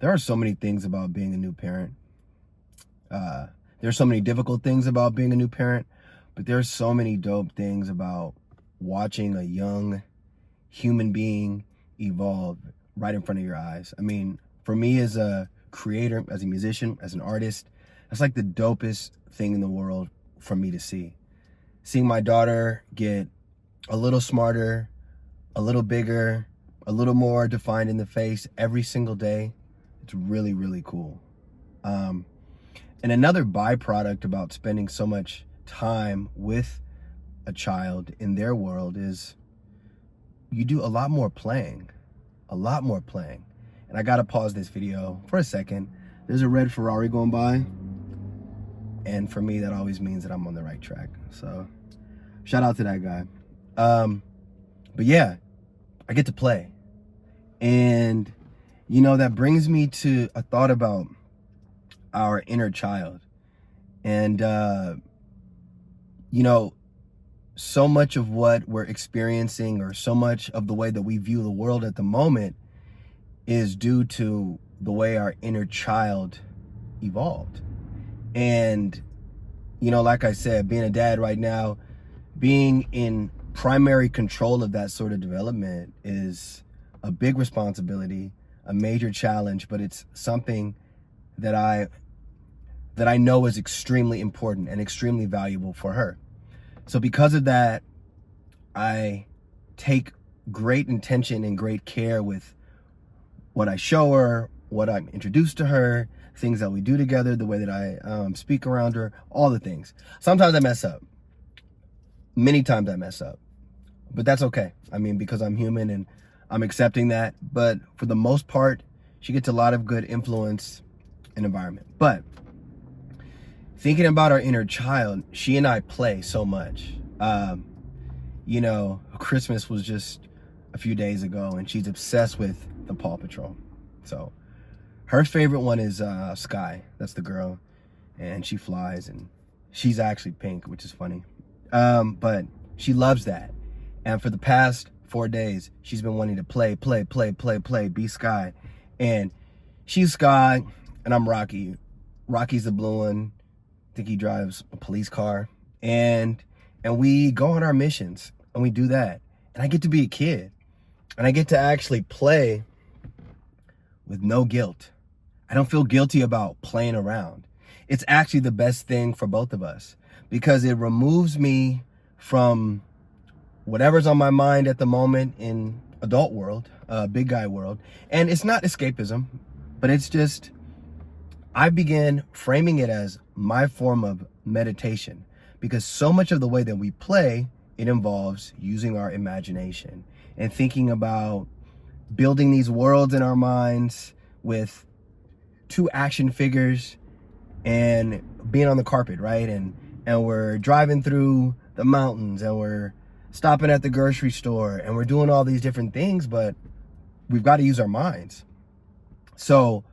There are so many things about being a new parent. There's so many difficult things about being a new parent, but there's so many dope things about watching a young human being evolve right in front of your eyes. I mean, for me as a creator, as a musician, as an artist, that's like the dopest thing in the world for me to see. Seeing my daughter get a little smarter, a little bigger, a little more defined in the face every single day, it's really, really cool. And another byproduct about spending so much time with a child in their world is you do a lot more playing. And I gotta pause this video for a second. There's a red Ferrari going by, and for me, that always means that I'm on the right track. So shout out to that guy. But yeah, I get to play. And, you know, that brings me to a thought about our inner child. And, you know, so much of what we're experiencing, or so much of the way that we view the world at the moment, is due to the way our inner child evolved. And, you know, like I said, being a dad right now, being in primary control of that sort of development is a big responsibility, a major challenge, but it's something that I know is extremely important and extremely valuable for her. So because of that, I take great intention and great care with what I show her, what I'm introduced to her, things that we do together, the way that I speak around her, all the things. Sometimes I mess up. Many times I mess up. But that's okay. I mean, because I'm human and I'm accepting that. But for the most part, she gets a lot of good influence and environment. But thinking about our inner child, she and I play so much. You know, Christmas was just a few days ago, and she's obsessed with the PAW Patrol. So her favorite one is Sky. That's the girl. And she flies, and she's actually pink, which is funny. But she loves that. And for the past 4 days, she's been wanting to play, be Sky. And she's Sky, and I'm Rocky. Rocky's the blue one. I think he drives a police car. And we go on our missions, and we do that. And I get to be a kid. And I get to actually play with no guilt. I don't feel guilty about playing around. It's actually the best thing for both of us, because it removes me from whatever's on my mind at the moment in adult world, big guy world. And it's not escapism, but it's just, I began framing it as my form of meditation, because so much of the way that we play, it involves using our imagination and thinking about building these worlds in our minds with 2 action figures and being on the carpet, right? And we're driving through the mountains, and we're stopping at the grocery store, and we're doing all these different things, but we've got to use our minds. So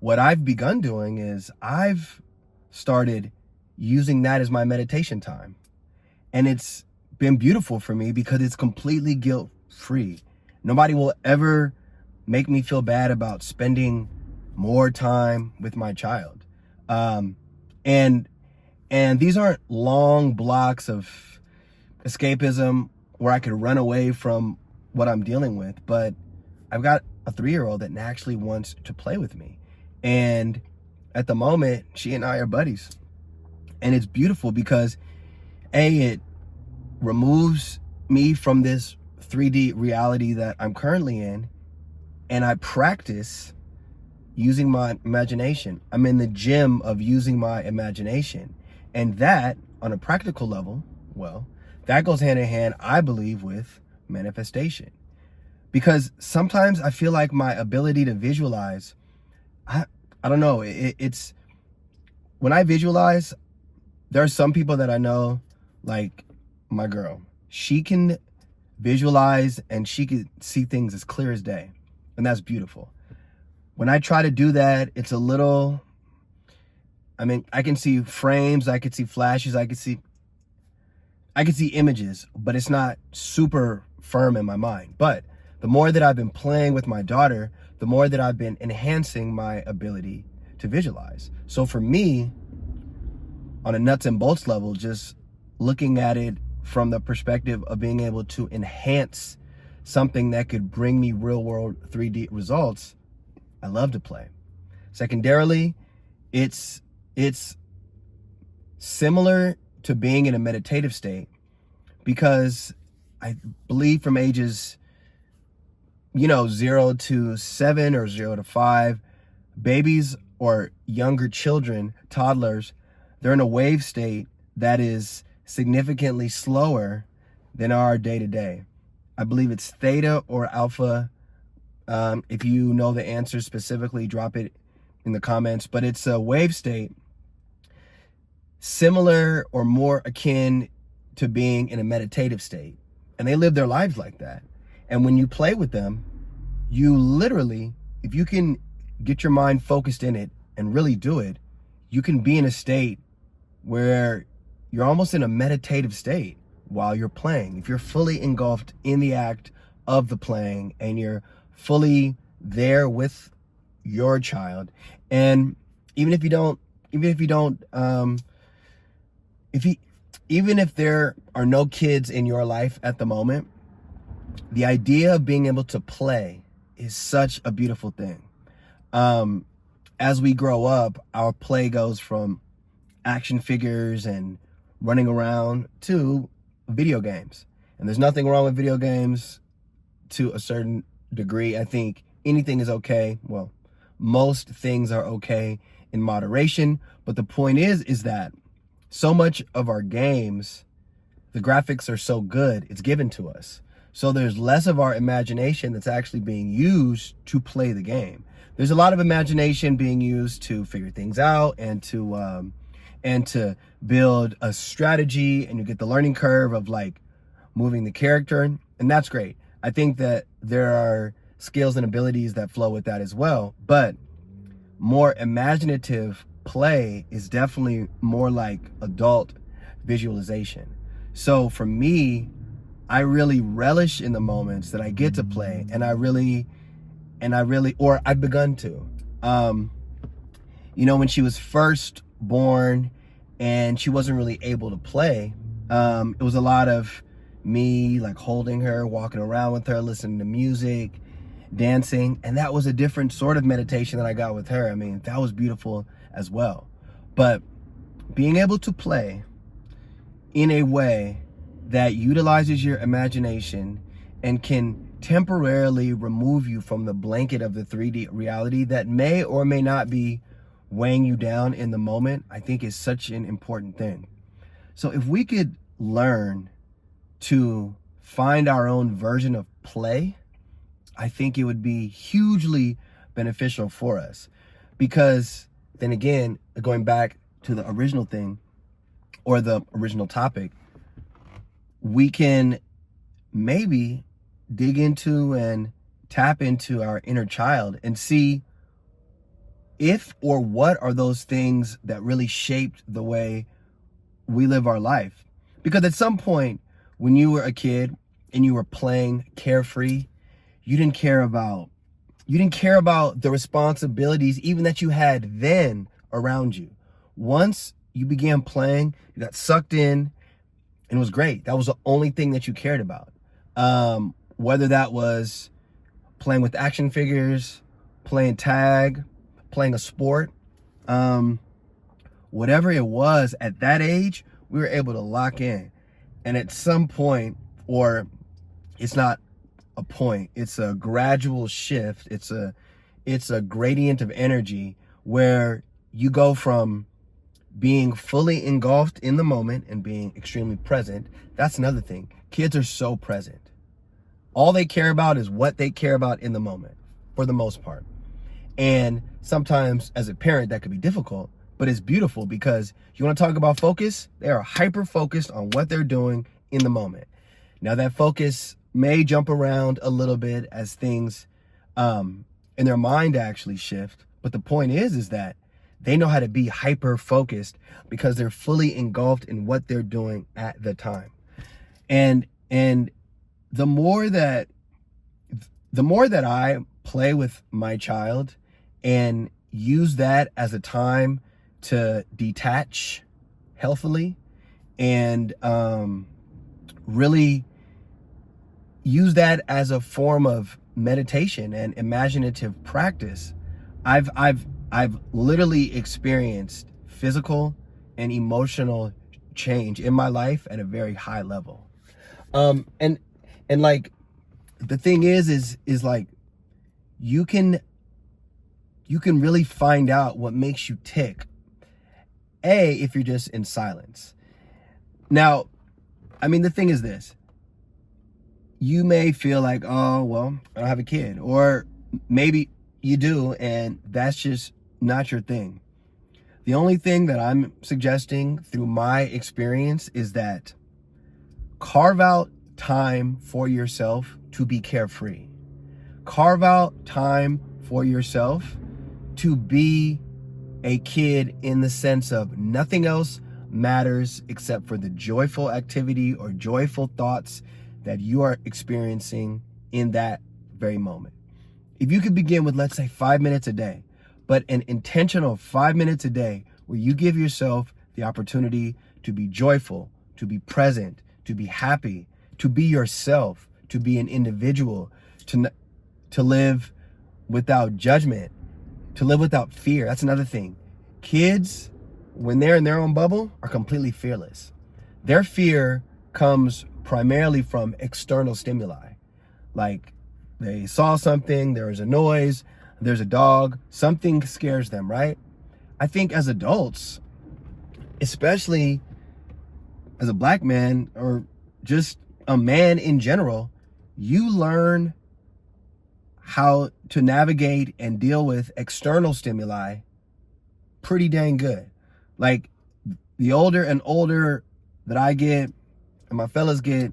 what I've begun doing is I've started using that as my meditation time. And it's been beautiful for me because it's completely guilt-free. Nobody will ever make me feel bad about spending more time with my child. And these aren't long blocks of escapism where I could run away from what I'm dealing with, but I've got a 3-year-old that actually wants to play with me. And at the moment, she and I are buddies. And it's beautiful because it removes me from this 3D reality that I'm currently in, and I practice using my imagination. I'm in the gym of using my imagination. And that, on a practical level, well, that goes hand in hand, I believe, with manifestation. Because sometimes I feel like my ability to visualize, I don't know, it's, when I visualize, there are some people that I know, like my girl, she can visualize and she can see things as clear as day. And that's beautiful. When I try to do that, it's a little, I mean, I can see frames, I can see flashes, I can see images, but it's not super firm in my mind. But the more that I've been playing with my daughter the more that I've been enhancing my ability to visualize. So for me, on a nuts and bolts level, just looking at it from the perspective of being able to enhance something that could bring me real world 3D results, I love to play. Secondarily, it's similar to being in a meditative state, because I believe from ages 0 to 7 or 0 to 5, babies or younger children, toddlers, they're in a wave state that is significantly slower than our day to day. I believe it's theta or alpha. If you know the answer specifically, drop it in the comments. But it's a wave state similar or more akin to being in a meditative state. And they live their lives like that. And when you play with them, you literally, if you can get your mind focused in it and really do it, you can be in a state where you're almost in a meditative state while you're playing. If you're fully engulfed in the act of the playing and you're fully there with your child. And even if there are no kids in your life at the moment, the idea of being able to play is such a beautiful thing. As we grow up, our play goes from action figures and running around to video games. And there's nothing wrong with video games to a certain degree. I think anything is okay. Well, most things are okay in moderation. But the point is that so much of our games, the graphics are so good, it's given to us. So there's less of our imagination that's actually being used to play the game. There's a lot of imagination being used to figure things out and to build a strategy, and you get the learning curve of like moving the character, and that's great. I think that there are skills and abilities that flow with that as well, but more imaginative play is definitely more like adult visualization. So for me, I really relish in the moments that I get to play, and I've begun to. When she was first born and she wasn't really able to play, it was a lot of me like holding her, walking around with her, listening to music, dancing, and that was a different sort of meditation that I got with her. I mean, that was beautiful as well. But being able to play in a way that utilizes your imagination and can temporarily remove you from the blanket of the 3D reality that may or may not be weighing you down in the moment, I think is such an important thing. So if we could learn to find our own version of play, I think it would be hugely beneficial for us. Because then again, going back to the original thing or the original topic, we can maybe dig into and tap into our inner child and see if or what are those things that really shaped the way we live our life. Because at some point when you were a kid and you were playing carefree, you didn't care about the responsibilities even that you had then around you. Once you began playing, you got sucked in, and it was great. That was the only thing that you cared about. Whether that was playing with action figures, playing tag, playing a sport, whatever it was at that age, we were able to lock in. And at some point, or it's not a point, it's a gradual shift. It's a gradient of energy where you go from being fully engulfed in the moment and being extremely present. That's another thing. Kids are so present. All they care about is what they care about in the moment, for the most part. And sometimes as a parent, that could be difficult, but it's beautiful because you want to talk about focus? They are hyper focused on what they're doing in the moment. Now that focus may jump around a little bit as things in their mind actually shift. But the point is that they know how to be hyper focused because they're fully engulfed in what they're doing at the time. And the more that I play with my child and use that as a time to detach healthily and really use that as a form of meditation and imaginative practice, I've literally experienced physical and emotional change in my life at a very high level. And like the thing is like you can really find out what makes you tick. If you're just in silence. Now, I mean, the thing is this. You may feel like, oh, well, I don't have a kid. Or maybe you do, and that's just not your thing. The only thing that I'm suggesting through my experience is that carve out time for yourself to be carefree. Carve out time for yourself to be a kid in the sense of nothing else matters except for the joyful activity or joyful thoughts that you are experiencing in that very moment. If you could begin with, let's say, 5 minutes a day, but an intentional 5 minutes a day where you give yourself the opportunity to be joyful, to be present, to be happy, to be yourself, to be an individual, to live without judgment, to live without fear. That's another thing. Kids, when they're in their own bubble, are completely fearless. Their fear comes primarily from external stimuli. Like they saw something, there was a noise, there's a dog, something scares them, right? I think as adults, especially as a black man or just a man in general, you learn how to navigate and deal with external stimuli pretty dang good. Like the older and older that I get and my fellas get,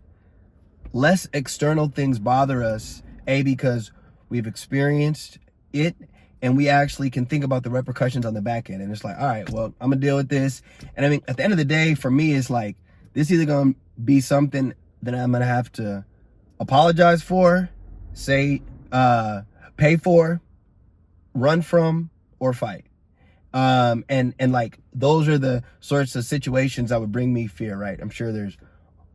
less external things bother us, because we've experienced it and we actually can think about the repercussions on the back end. And it's like, all right, well, I'm gonna deal with this. And I mean, at the end of the day, for me, it's like, this is either gonna be something that I'm gonna have to apologize for, pay for, run from, or fight. And like, those are the sorts of situations that would bring me fear, right? I'm sure there's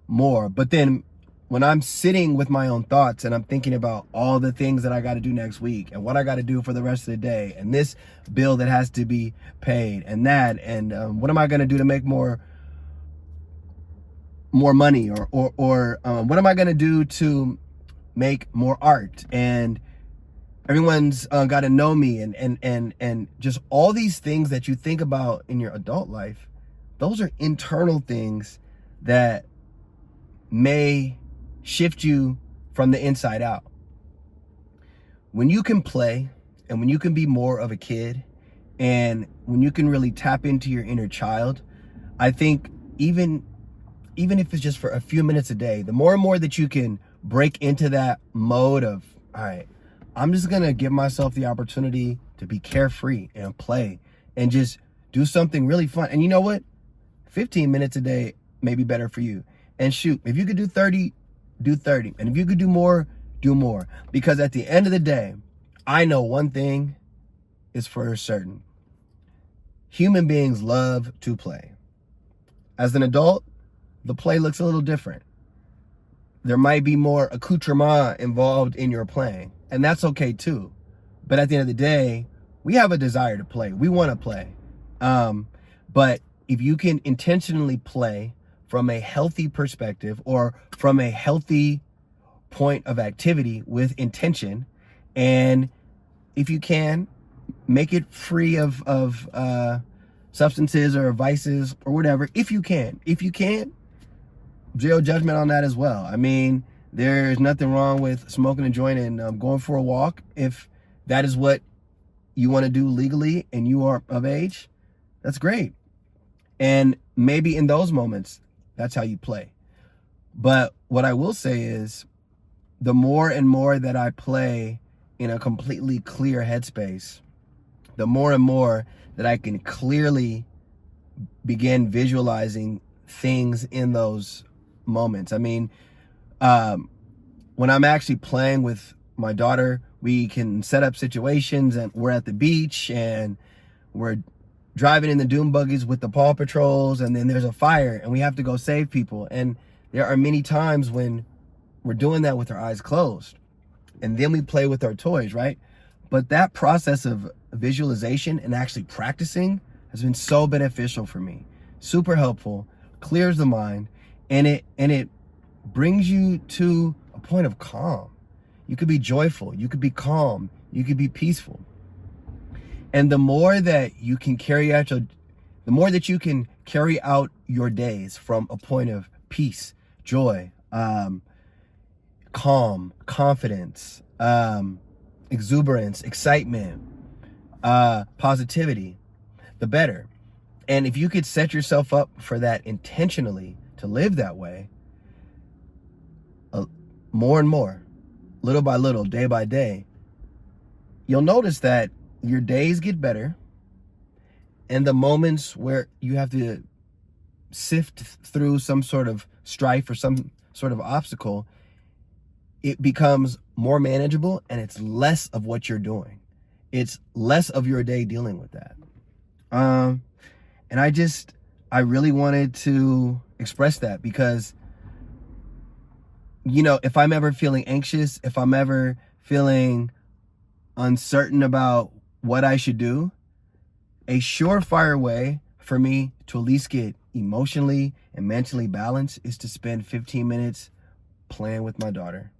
more. But then when I'm sitting with my own thoughts and I'm thinking about all the things that I got to do next week and what I got to do for the rest of the day and this bill that has to be paid and that, and what am I going to do to make more money, or what am I going to do to make more art, and everyone's got to know me, and just all these things that you think about in your adult life. Those are internal things that may shift you from the inside out. When you can play and when you can be more of a kid and when you can really tap into your inner child, I think even if it's just for a few minutes a day, the more and more that you can break into that mode of, all right, I'm just going to give myself the opportunity to be carefree and play and just do something really fun. And you know what? 15 minutes a day may be better for you. And shoot, if you could do 30, do 30. And if you could do more, do more. Because at the end of the day, I know one thing is for certain. Human beings love to play. As an adult, the play looks a little different. There might be more accoutrement involved in your playing. And that's okay too. But at the end of the day, we have a desire to play. We want to play. But if you can intentionally play from a healthy perspective or from a healthy point of activity with intention, and if you can, make it free of substances or vices or whatever, if you can, zero judgment on that as well. I mean, there's nothing wrong with smoking a joint and going for a walk. If that is what you want to do legally and you are of age, that's great. And maybe in those moments, that's how you play. But what I will say is, the more and more that I play in a completely clear headspace, the more and more that I can clearly begin visualizing things in those moments. I mean, when I'm actually playing with my daughter, We can set up situations, and we're at the beach and we're driving in the dune buggies with the PAW Patrols, and then there's a fire and we have to go save people. And there are many times when we're doing that with our eyes closed, and then we play with our toys, right? But that process of visualization and actually practicing has been so beneficial for me. Super helpful, clears the mind, and it brings you to a point of calm. You could be joyful, you could be calm, you could be peaceful. And the more that you can carry out your days from a point of peace, joy, calm, confidence, exuberance, excitement, positivity, the better. And if you could set yourself up for that intentionally, to live that way, more and more, little by little, day by day, you'll notice that your days get better, and the moments where you have to sift through some sort of strife or some sort of obstacle, it becomes more manageable, and it's less of what you're doing. It's less of your day dealing with that. And I really wanted to express that because, you know, if I'm ever feeling anxious, if I'm ever feeling uncertain about what I should do, a surefire way for me to at least get emotionally and mentally balanced is to spend 15 minutes playing with my daughter.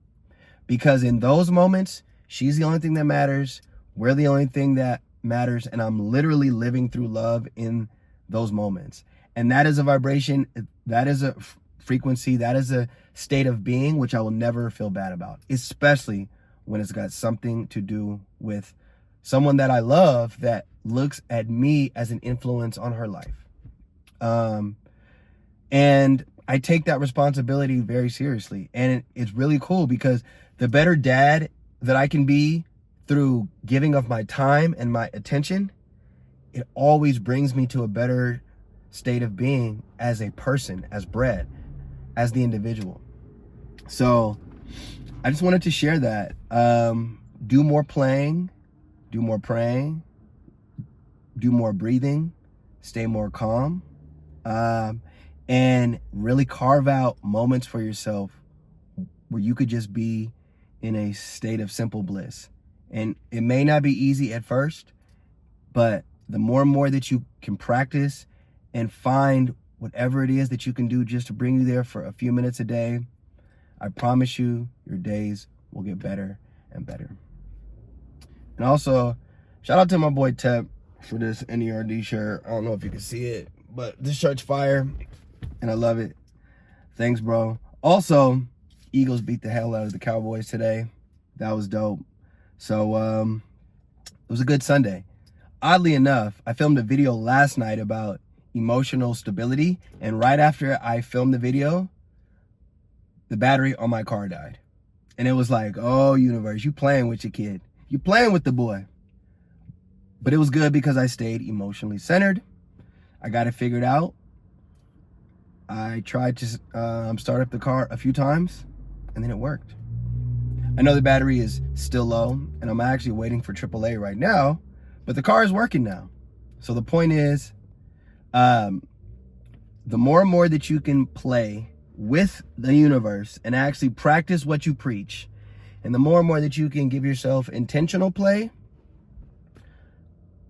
Because in those moments, she's the only thing that matters. We're the only thing that matters. And I'm literally living through love in those moments. And that is a vibration. That is a frequency. That is a state of being, which I will never feel bad about, especially when it's got something to do with someone that I love that looks at me as an influence on her life. And I take that responsibility very seriously. And it's really cool because the better dad that I can be through giving of my time and my attention, it always brings me to a better state of being as a person, as Brett, as the individual. So I just wanted to share that. Do more playing, do more praying, do more breathing, stay more calm, and really carve out moments for yourself where you could just be in a state of simple bliss. And it may not be easy at first, but the more and more that you can practice and find whatever it is that you can do just to bring you there for a few minutes a day, I promise you, your days will get better and better. And also, shout out to my boy Tep for this NERD shirt. I don't know if you can see it, but this shirt's fire, and I love it. Thanks, bro. Also, Eagles beat the hell out of the Cowboys today. That was dope. So, it was a good Sunday. Oddly enough, I filmed a video last night about emotional stability, and right after I filmed the video, the battery on my car died. And it was like, oh, universe, you playing with your kid. You playing with the boy. But it was good because I stayed emotionally centered. I got it figured out. I tried to start up the car a few times, and then it worked. I know the battery is still low, and I'm actually waiting for AAA right now, but the car is working now. So the point is, the more and more that you can play with the universe and actually practice what you preach, and the more and more that you can give yourself intentional play,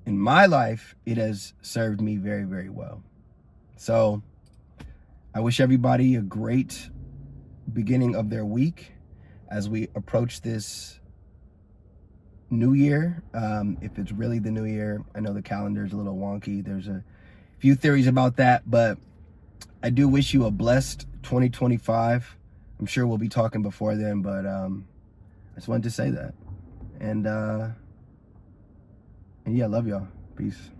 in my life, it has served me very, very well. So I wish everybody a great beginning of their week as we approach this new year. If it's really the new year, I know the calendar is a little wonky. There's a few theories about that, but I do wish you a blessed 2025. I'm sure we'll be talking before then, but I just wanted to say that. And yeah, love y'all. Peace.